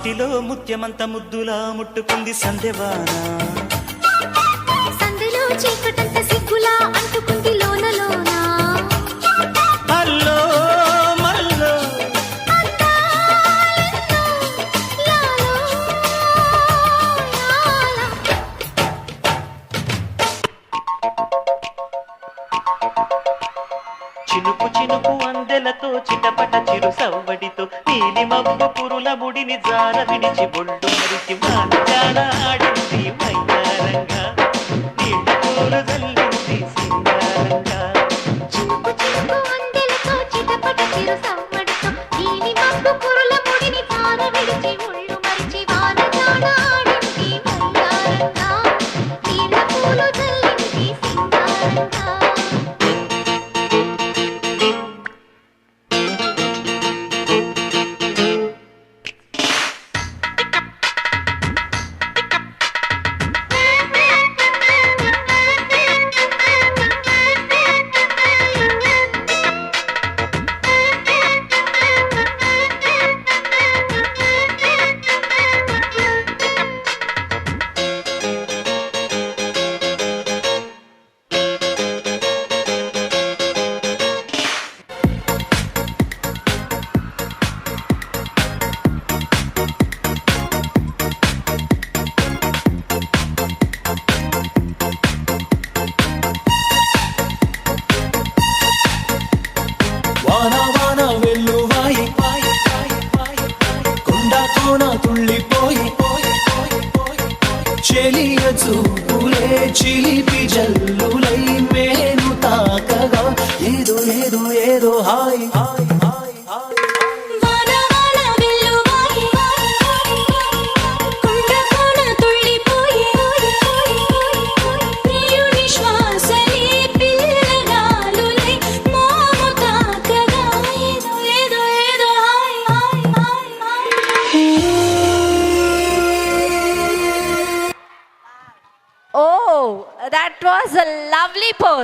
మాటిలో ముత్యమంత ముద్దులా ముట్టుకుంది సందెవాన. సందెలో చీకటంత సిగ్గులా అంటుకుంది లోన లోన. అల్లో మల్లో అందాలెన్నో లాలో లాలా. చినుకు చినుకు అందెలతో చిటపట చిరు సవ్వడితో నీలి మబ్బు పురుల ముడిని జార విడిచి ఒళ్ళు మరిచి వానజాడ ఆడింది వయ్యారంగా, నీళ్ళ పూలు జల్లింది సింగారంగా. చినుకు చినుకు అందెలతో చిటపట చిరు సవ్వడితో నీలి మబ్బు కురుల ముడిని తార విడిచి ఒళ్ళు మరిచి వానజాడ ఆడింది వయ్యారంగా, నీళ్ళ పూలు జల్లింది సింగారంగా. వాన వాన వెల్లువాయి కొండ కోన తుళ్ళిపోయి చెలియ చూపులే చిలిపి జల్లులై మేను తాకగా ఏదో ఏదో ఏదో హాయ్ హాయ్ హాయ్ హాయ్. వాన వాన వెల్లువాయి కొండ కోన తుళ్ళిపోయి ప్రియుని శ్వాసలే పిల్లగాలులై మోము తాకగా ఏదో ఏదో ఏదో hi hi hi hi. Oh, that was a lovely pose.